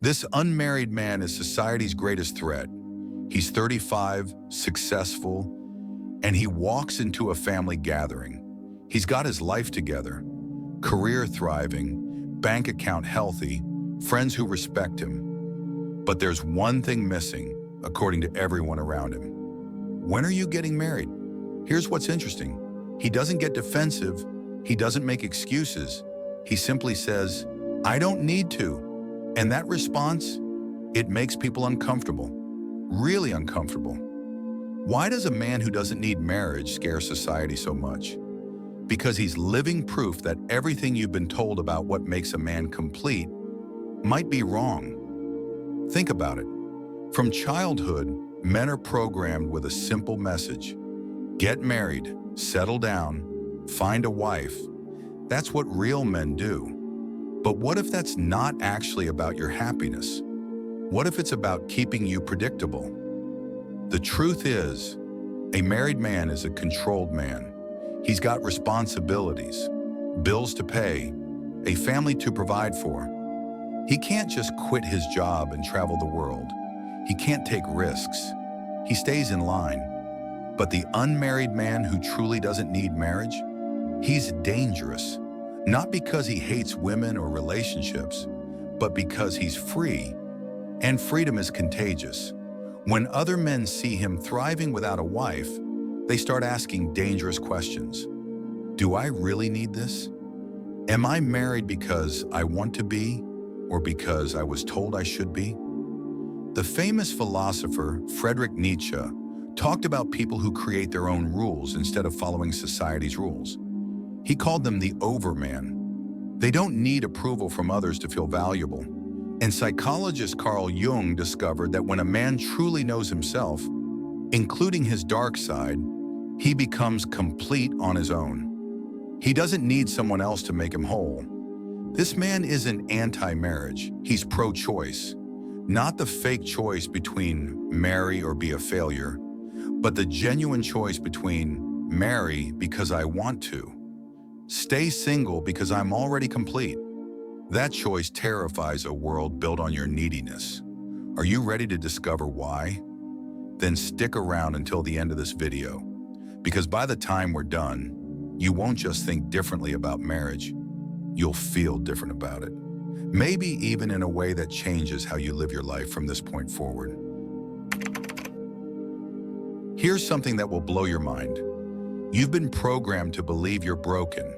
This unmarried man is society's greatest threat. He's 35, successful, and he walks into a family gathering. He's got his life together, career thriving, bank account healthy, friends who respect him. But there's one thing missing, according to everyone around him. When are you getting married? Here's what's interesting. He doesn't get defensive. He doesn't make excuses. He simply says, I don't need to. And that response, it makes people uncomfortable, really uncomfortable. Why does a man who doesn't need marriage scare society so much? Because he's living proof that everything you've been told about what makes a man complete might be wrong. Think about it. From childhood, men are programmed with a simple message. Get married, settle down, find a wife. That's what real men do. But what if that's not actually about your happiness? What if it's about keeping you predictable? The truth is, a married man is a controlled man. He's got responsibilities, bills to pay, a family to provide for. He can't just quit his job and travel the world. He can't take risks. He stays in line. But the unmarried man who truly doesn't need marriage, he's dangerous. Not because he hates women or relationships, but because he's free. And freedom is contagious. When other men see him thriving without a wife, they start asking dangerous questions. Do I really need this? Am I married because I want to be, or because I was told I should be? The famous philosopher Friedrich Nietzsche talked about people who create their own rules instead of following society's rules. He called them the overman. They don't need approval from others to feel valuable. And psychologist Carl Jung discovered that when a man truly knows himself, including his dark side, he becomes complete on his own. He doesn't need someone else to make him whole. This man isn't anti-marriage, he's pro-choice. Not the fake choice between marry or be a failure, but the genuine choice between marry because I want to, stay single because I'm already complete. That choice terrifies a world built on your neediness. Are you ready to discover why? Then stick around until the end of this video, because by the time we're done, you won't just think differently about marriage, you'll feel different about it. Maybe even in a way that changes how you live your life from this point forward. Here's something that will blow your mind. You've been programmed to believe you're broken.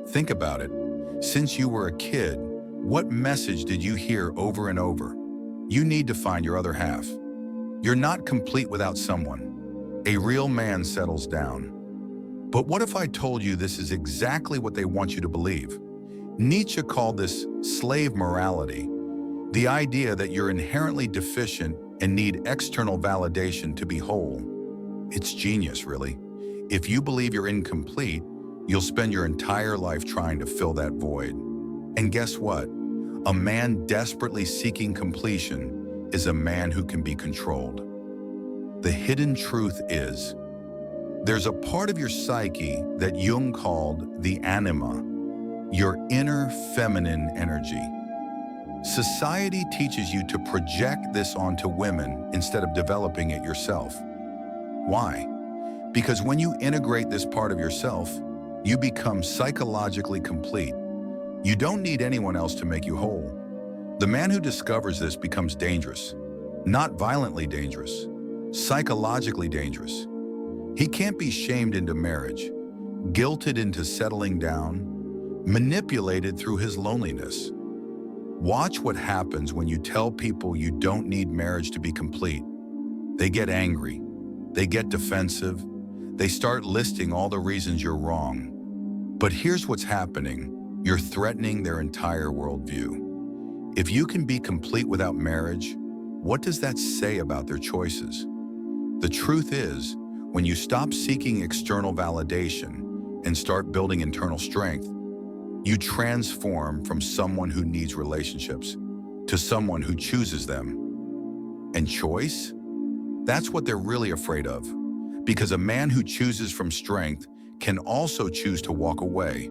Think about it. Since you were a kid, what message did you hear over and over? You need to find your other half. You're not complete without someone. A real man settles down. But what if I told you this is exactly what they want you to believe? Nietzsche called this slave morality, the idea that you're inherently deficient and need external validation to be whole. It's genius, really. If you believe you're incomplete, you'll spend your entire life trying to fill that void. And guess what? A man desperately seeking completion is a man who can be controlled. The hidden truth is, there's a part of your psyche that Jung called the anima, your inner feminine energy. Society teaches you to project this onto women instead of developing it yourself. Why? Because when you integrate this part of yourself, you become psychologically complete. You don't need anyone else to make you whole. The man who discovers this becomes dangerous. Not violently dangerous, psychologically dangerous. He can't be shamed into marriage, guilted into settling down, manipulated through his loneliness. Watch what happens when you tell people you don't need marriage to be complete. They get angry. They get defensive. They start listing all the reasons you're wrong. But here's what's happening. You're threatening their entire worldview. If you can be complete without marriage, what does that say about their choices? The truth is, when you stop seeking external validation and start building internal strength, you transform from someone who needs relationships to someone who chooses them. And choice? That's what they're really afraid of. Because a man who chooses from strength can also choose to walk away.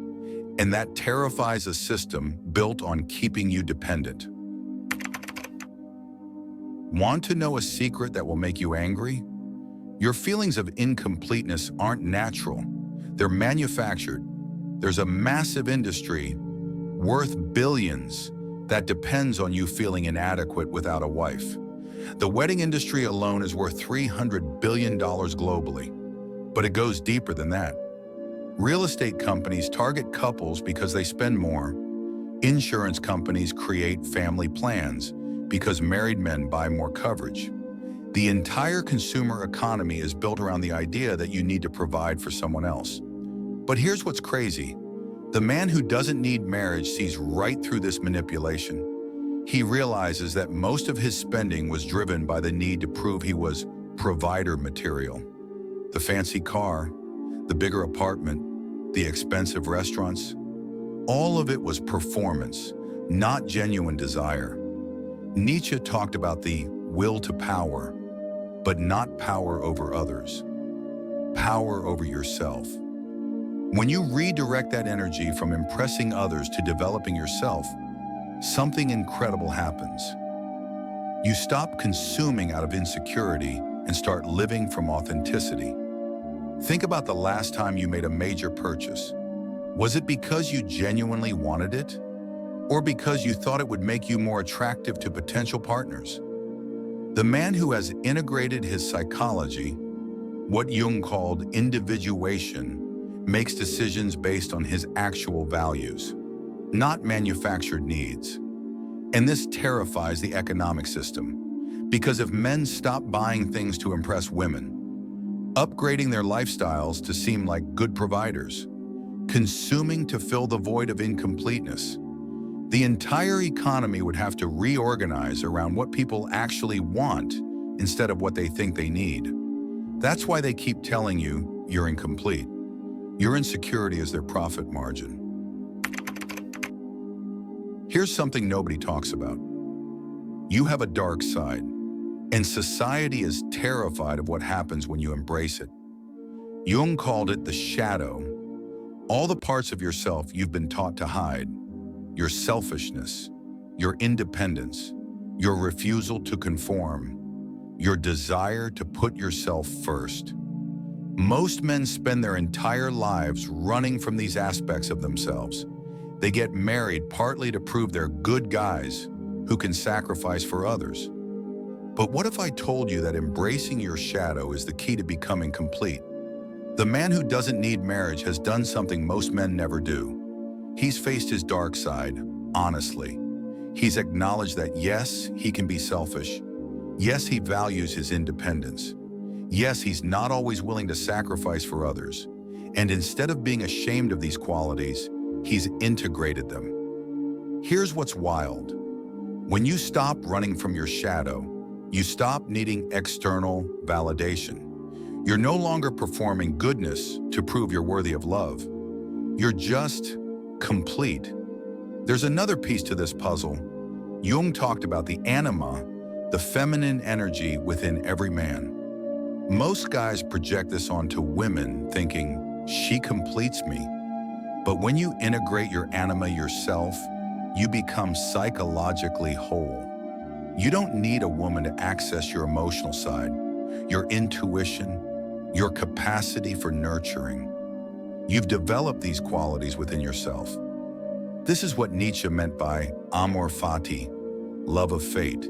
And that terrifies a system built on keeping you dependent. Want to know a secret that will make you angry? Your feelings of incompleteness aren't natural. They're manufactured. There's a massive industry worth billions that depends on you feeling inadequate without a wife. The wedding industry alone is worth $300 billion globally, but it goes deeper than that. Real estate companies target couples because they spend more. Insurance companies create family plans because married men buy more coverage. The entire consumer economy is built around the idea that you need to provide for someone else. But here's what's crazy. The man who doesn't need marriage sees right through this manipulation. He realizes that most of his spending was driven by the need to prove he was provider material. The fancy car, the bigger apartment, the expensive restaurants, all of it was performance, not genuine desire. Nietzsche talked about the will to power, but not power over others, power over yourself. When you redirect that energy from impressing others to developing yourself, something incredible happens. You stop consuming out of insecurity and start living from authenticity. Think about the last time you made a major purchase. Was it because you genuinely wanted it? Or because you thought it would make you more attractive to potential partners? The man who has integrated his psychology, what Jung called individuation, makes decisions based on his actual values, not manufactured needs. And this terrifies the economic system, because if men stop buying things to impress women, upgrading their lifestyles to seem like good providers, consuming to fill the void of incompleteness, the entire economy would have to reorganize around what people actually want instead of what they think they need. That's why they keep telling you you're incomplete. Your insecurity is their profit margin. Here's something nobody talks about. You have a dark side, and society is terrified of what happens when you embrace it. Jung called it the shadow. All the parts of yourself you've been taught to hide. Your selfishness, your independence, your refusal to conform, your desire to put yourself first. Most men spend their entire lives running from these aspects of themselves. They get married partly to prove they're good guys who can sacrifice for others. But what if I told you that embracing your shadow is the key to becoming complete? The man who doesn't need marriage has done something most men never do. He's faced his dark side, honestly. He's acknowledged that yes, he can be selfish. Yes, he values his independence. Yes, he's not always willing to sacrifice for others. And instead of being ashamed of these qualities, he's integrated them. Here's what's wild. When you stop running from your shadow, you stop needing external validation. You're no longer performing goodness to prove you're worthy of love. You're just complete. There's another piece to this puzzle. Jung talked about the anima, the feminine energy within every man. Most guys project this onto women, thinking, she completes me. But when you integrate your anima yourself, you become psychologically whole. You don't need a woman to access your emotional side, your intuition, your capacity for nurturing. You've developed these qualities within yourself. This is what Nietzsche meant by amor fati, love of fate.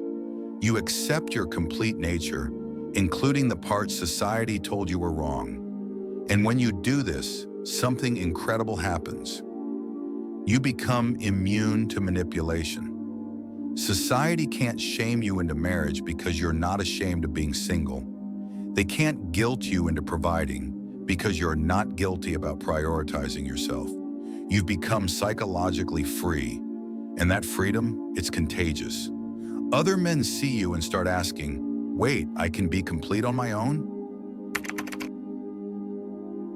You accept your complete nature, including the parts society told you were wrong. And when you do this, something incredible happens. You become immune to manipulation. Society can't shame you into marriage because you're not ashamed of being single. They can't guilt you into providing because you're not guilty about prioritizing yourself. You've become psychologically free, and that freedom, it's contagious. Other men see you and start asking, wait, I can be complete on my own?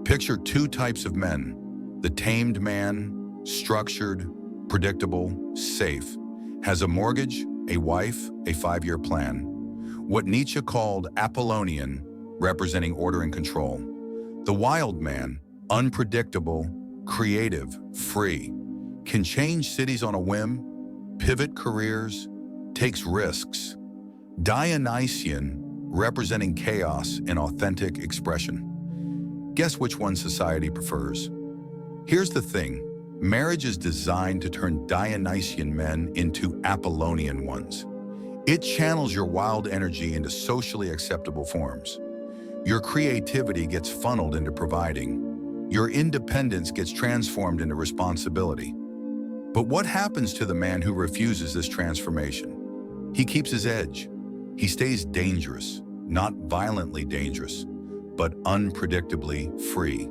Picture two types of men. The tamed man, structured, predictable, safe, has a mortgage, a wife, a 5-year plan. What Nietzsche called Apollonian, representing order and control. The wild man, unpredictable, creative, free, can change cities on a whim, pivot careers, takes risks. Dionysian, representing chaos and authentic expression. Guess which one society prefers? Here's the thing. Marriage is designed to turn Dionysian men into Apollonian ones. It channels your wild energy into socially acceptable forms. Your creativity gets funneled into providing. Your independence gets transformed into responsibility. But what happens to the man who refuses this transformation? He keeps his edge. He stays dangerous, not violently dangerous, but unpredictably free.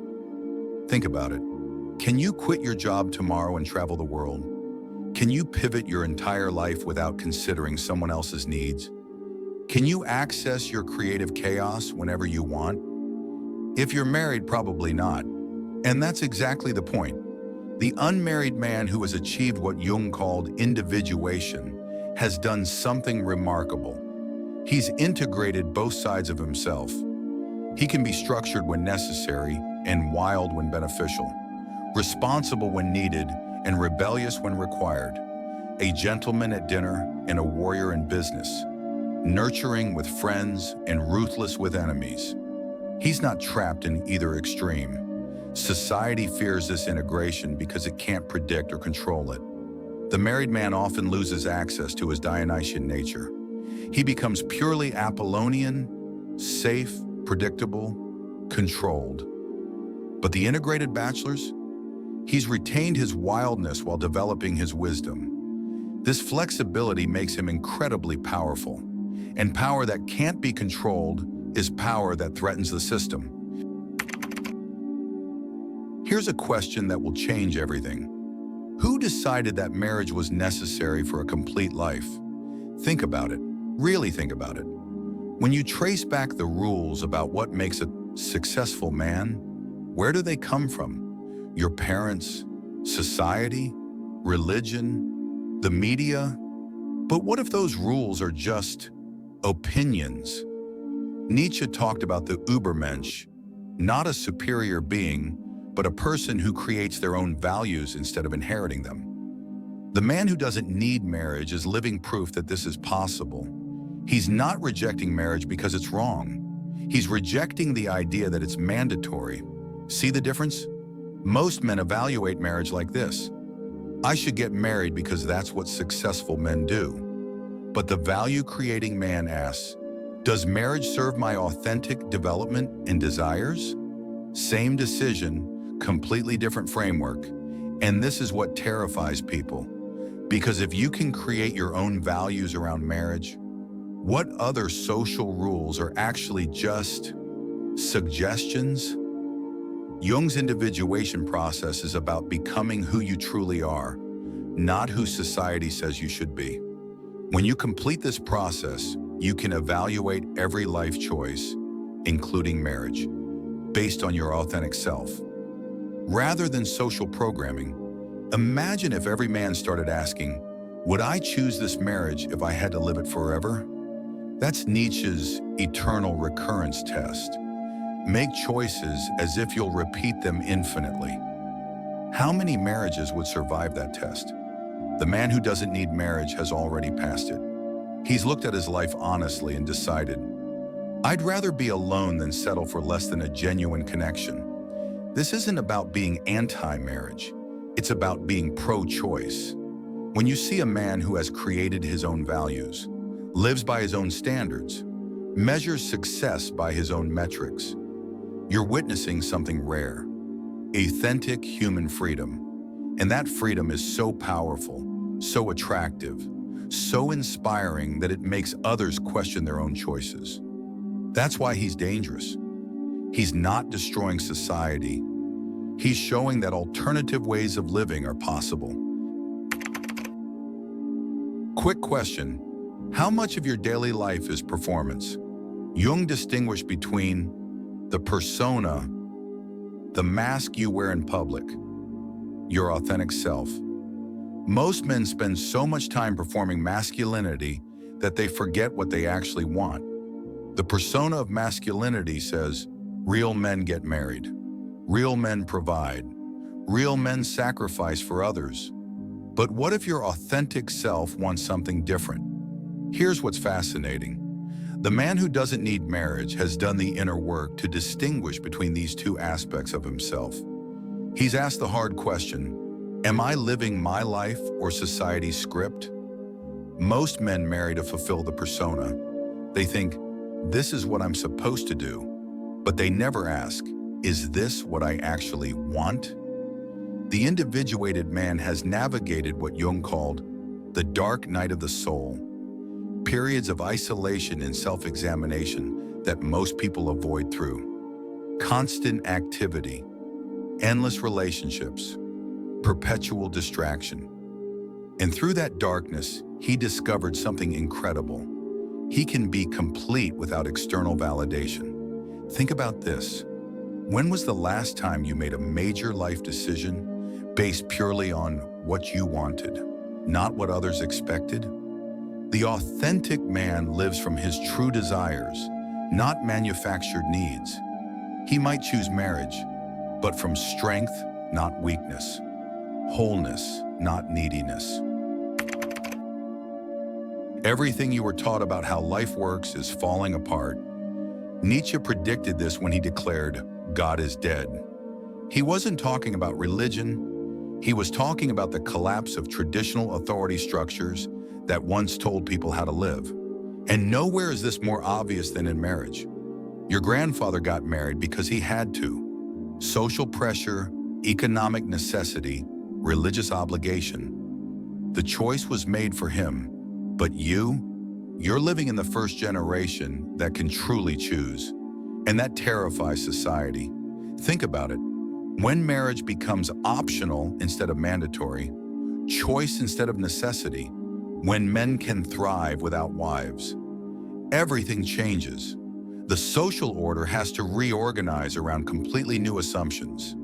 Think about it. Can you quit your job tomorrow and travel the world? Can you pivot your entire life without considering someone else's needs? Can you access your creative chaos whenever you want? If you're married, probably not. And that's exactly the point. The unmarried man who has achieved what Jung called individuation has done something remarkable. He's integrated both sides of himself. He can be structured when necessary and wild when beneficial, responsible when needed and rebellious when required, a gentleman at dinner and a warrior in business, nurturing with friends and ruthless with enemies. He's not trapped in either extreme. Society fears this integration because it can't predict or control it. The married man often loses access to his Dionysian nature. He becomes purely Apollonian, safe, predictable, controlled. But the integrated bachelors? He's retained his wildness while developing his wisdom. This flexibility makes him incredibly powerful. And power that can't be controlled is power that threatens the system. Here's a question that will change everything. Who decided that marriage was necessary for a complete life? Think about it. Really think about it. When you trace back the rules about what makes a successful man, where do they come from? Your parents, society, religion, the media? But what if those rules are just opinions? Nietzsche talked about the Übermensch, not a superior being, but a person who creates their own values instead of inheriting them. The man who doesn't need marriage is living proof that this is possible. He's not rejecting marriage because it's wrong. He's rejecting the idea that it's mandatory. See the difference? Most men evaluate marriage like this. I should get married because that's what successful men do. But the value-creating man asks, does marriage serve my authentic development and desires? Same decision, completely different framework. And this is what terrifies people. Because if you can create your own values around marriage, what other social rules are actually just suggestions? Jung's individuation process is about becoming who you truly are, not who society says you should be. When you complete this process, you can evaluate every life choice, including marriage, based on your authentic self. Rather than social programming, imagine if every man started asking, would I choose this marriage if I had to live it forever? That's Nietzsche's eternal recurrence test. Make choices as if you'll repeat them infinitely. How many marriages would survive that test? The man who doesn't need marriage has already passed it. He's looked at his life honestly and decided, I'd rather be alone than settle for less than a genuine connection. This isn't about being anti-marriage. It's about being pro-choice. When you see a man who has created his own values, lives by his own standards, measures success by his own metrics, you're witnessing something rare, authentic human freedom. And that freedom is so powerful, so attractive, so inspiring that it makes others question their own choices. That's why he's dangerous. He's not destroying society. He's showing that alternative ways of living are possible. Quick question. How much of your daily life is performance? Jung distinguished between the persona, the mask you wear in public, your authentic self. Most men spend so much time performing masculinity that they forget what they actually want. The persona of masculinity says, real men get married, real men provide, real men sacrifice for others. But what if your authentic self wants something different? Here's what's fascinating. The man who doesn't need marriage has done the inner work to distinguish between these two aspects of himself. He's asked the hard question, am I living my life or society's script? Most men marry to fulfill the persona. They think, this is what I'm supposed to do. But they never ask, is this what I actually want? The individuated man has navigated what Jung called the dark night of the soul, periods of isolation and self-examination that most people avoid through constant activity, endless relationships, perpetual distraction. And through that darkness, he discovered something incredible. He can be complete without external validation. Think about this. When was the last time you made a major life decision based purely on what you wanted, not what others expected? The authentic man lives from his true desires, not manufactured needs. He might choose marriage, but from strength, not weakness. Wholeness, not neediness. Everything you were taught about how life works is falling apart. Nietzsche predicted this when he declared, God is dead. He wasn't talking about religion. He was talking about the collapse of traditional authority structures that once told people how to live. And nowhere is this more obvious than in marriage. Your grandfather got married because he had to. Social pressure, economic necessity, religious obligation. The choice was made for him, but you're living in the first generation that can truly choose. And that terrifies society. Think about it. When marriage becomes optional instead of mandatory, choice instead of necessity, when men can thrive without wives, everything changes. The social order has to reorganize around completely new assumptions.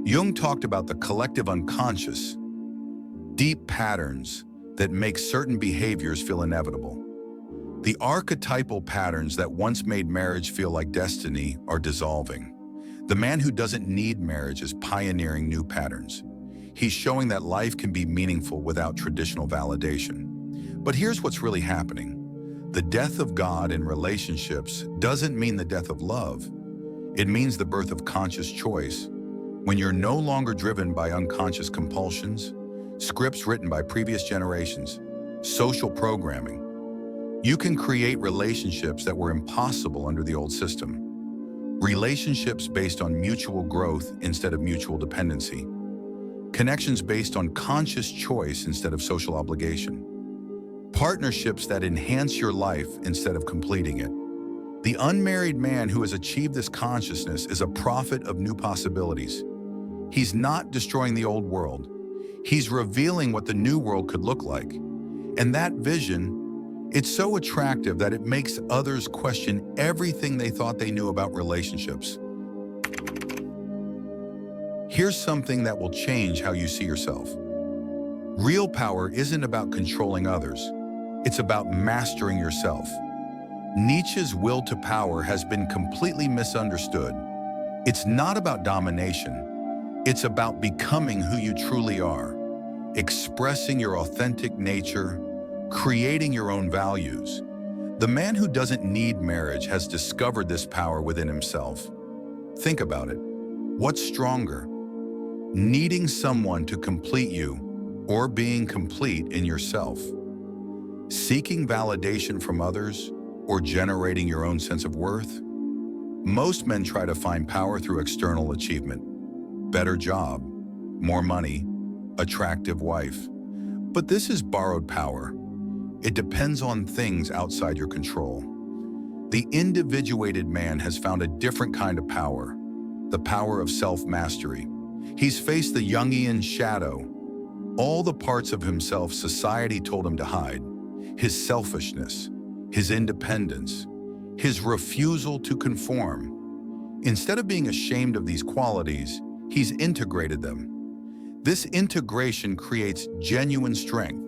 Jung talked about the collective unconscious, deep patterns that make certain behaviors feel inevitable. The archetypal patterns that once made marriage feel like destiny are dissolving. The man who doesn't need marriage is pioneering new patterns. He's showing that life can be meaningful without traditional validation. But here's what's really happening. The death of God in relationships doesn't mean the death of love. It means the birth of conscious choice. When you're no longer driven by unconscious compulsions, scripts written by previous generations, social programming, you can create relationships that were impossible under the old system. Relationships based on mutual growth instead of mutual dependency. Connections based on conscious choice instead of social obligation. Partnerships that enhance your life instead of completing it. The unmarried man who has achieved this consciousness is a prophet of new possibilities. He's not destroying the old world. He's revealing what the new world could look like. And that vision, it's so attractive that it makes others question everything they thought they knew about relationships. Here's something that will change how you see yourself. Real power isn't about controlling others. It's about mastering yourself. Nietzsche's will to power has been completely misunderstood. It's not about domination. It's about becoming who you truly are, expressing your authentic nature, creating your own values. The man who doesn't need marriage has discovered this power within himself. Think about it. What's stronger? Needing someone to complete you or being complete in yourself? Seeking validation from others or generating your own sense of worth? Most men try to find power through external achievement. Better job, more money, attractive wife. But this is borrowed power. It depends on things outside your control. The individuated man has found a different kind of power, the power of self-mastery. He's faced the Jungian shadow, all the parts of himself society told him to hide, his selfishness, his independence, his refusal to conform. Instead of being ashamed of these qualities, he's integrated them. This integration creates genuine strength,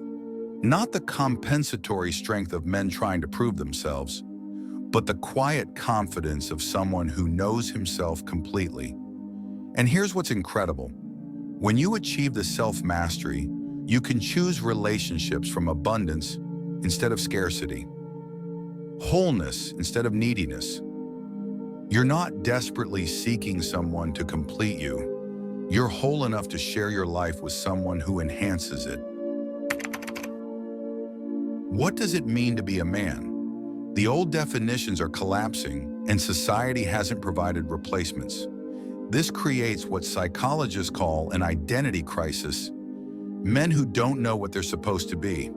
not the compensatory strength of men trying to prove themselves, but the quiet confidence of someone who knows himself completely. And here's what's incredible. When you achieve the self-mastery, you can choose relationships from abundance instead of scarcity, wholeness instead of neediness. You're not desperately seeking someone to complete you. You're whole enough to share your life with someone who enhances it. What does it mean to be a man? The old definitions are collapsing, and society hasn't provided replacements. This creates what psychologists call an identity crisis. Men who don't know what they're supposed to be.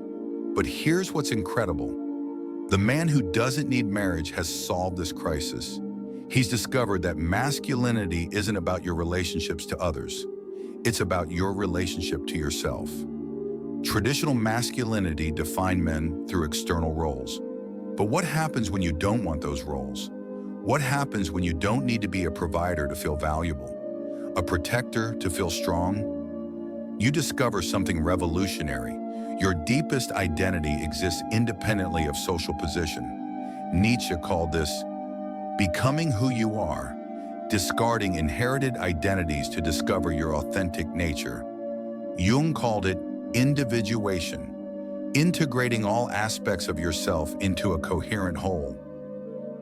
But here's what's incredible. The man who doesn't need marriage has solved this crisis. He's discovered that masculinity isn't about your relationships to others. It's about your relationship to yourself. Traditional masculinity defined men through external roles. But what happens when you don't want those roles? What happens when you don't need to be a provider to feel valuable, a protector to feel strong? You discover something revolutionary. Your deepest identity exists independently of social position. Nietzsche called this becoming who you are, discarding inherited identities to discover your authentic nature. Jung called it individuation, integrating all aspects of yourself into a coherent whole.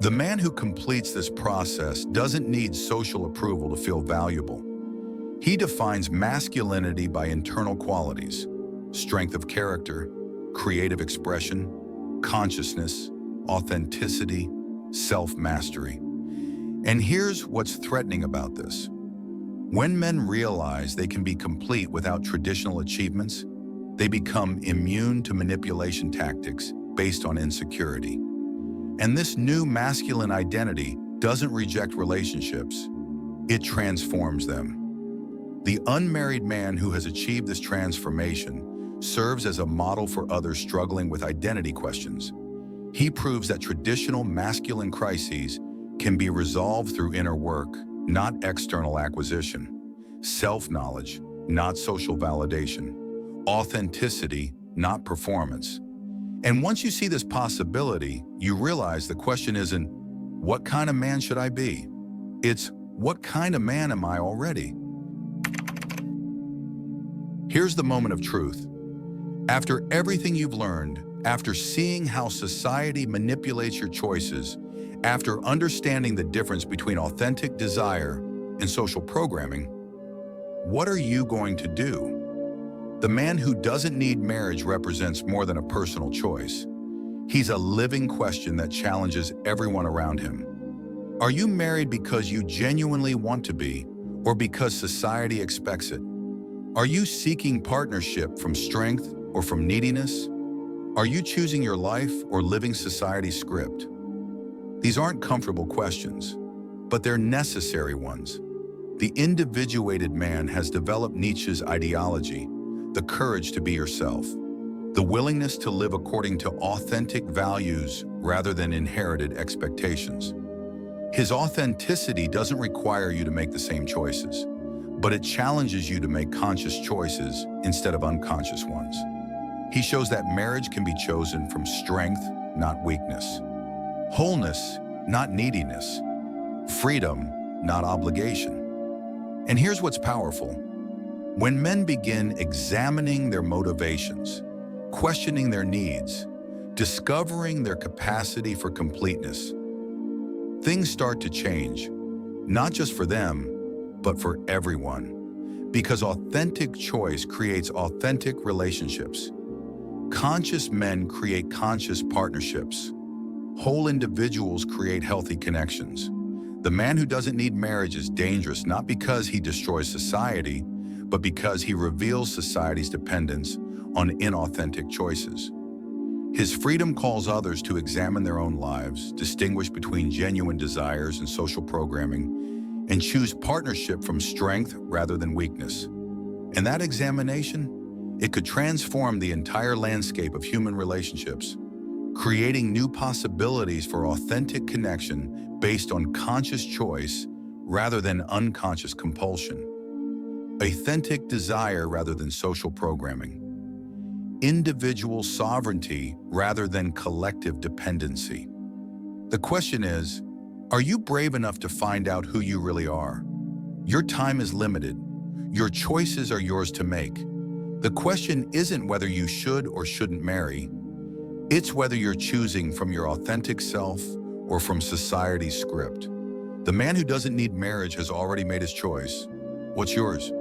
The man who completes this process doesn't need social approval to feel valuable. He defines masculinity by internal qualities: strength of character, creative expression, consciousness, authenticity, self-mastery. And here's what's threatening about this. When men realize they can be complete without traditional achievements, they become immune to manipulation tactics based on insecurity. And this new masculine identity doesn't reject relationships, it transforms them. The unmarried man who has achieved this transformation serves as a model for others struggling with identity questions. He proves that traditional masculine crises can be resolved through inner work, not external acquisition, self-knowledge, not social validation, authenticity, not performance. And once you see this possibility, you realize the question isn't, what kind of man should I be? It's, what kind of man am I already? Here's the moment of truth. After everything you've learned, after seeing how society manipulates your choices, after understanding the difference between authentic desire and social programming, what are you going to do? The man who doesn't need marriage represents more than a personal choice. He's a living question that challenges everyone around him. Are you married because you genuinely want to be, or because society expects it? Are you seeking partnership from strength or from neediness? Are you choosing your life or living society's script? These aren't comfortable questions, but they're necessary ones. The individuated man has developed Nietzsche's ideology, the courage to be yourself, the willingness to live according to authentic values rather than inherited expectations. His authenticity doesn't require you to make the same choices, but it challenges you to make conscious choices instead of unconscious ones. He shows that marriage can be chosen from strength, not weakness, wholeness, not neediness, freedom, not obligation. And here's what's powerful. When men begin examining their motivations, questioning their needs, discovering their capacity for completeness, things start to change, not just for them, but for everyone. Because authentic choice creates authentic relationships. Conscious men create conscious partnerships. Whole individuals create healthy connections. The man who doesn't need marriage is dangerous not because he destroys society, but because he reveals society's dependence on inauthentic choices. His freedom calls others to examine their own lives, distinguish between genuine desires and social programming, and choose partnership from strength rather than weakness. And that examination, it could transform the entire landscape of human relationships, creating new possibilities for authentic connection based on conscious choice rather than unconscious compulsion. Authentic desire rather than social programming. Individual sovereignty rather than collective dependency. The question is, are you brave enough to find out who you really are? Your time is limited. Your choices are yours to make. The question isn't whether you should or shouldn't marry. It's whether you're choosing from your authentic self or from society's script. The man who doesn't need marriage has already made his choice. What's yours?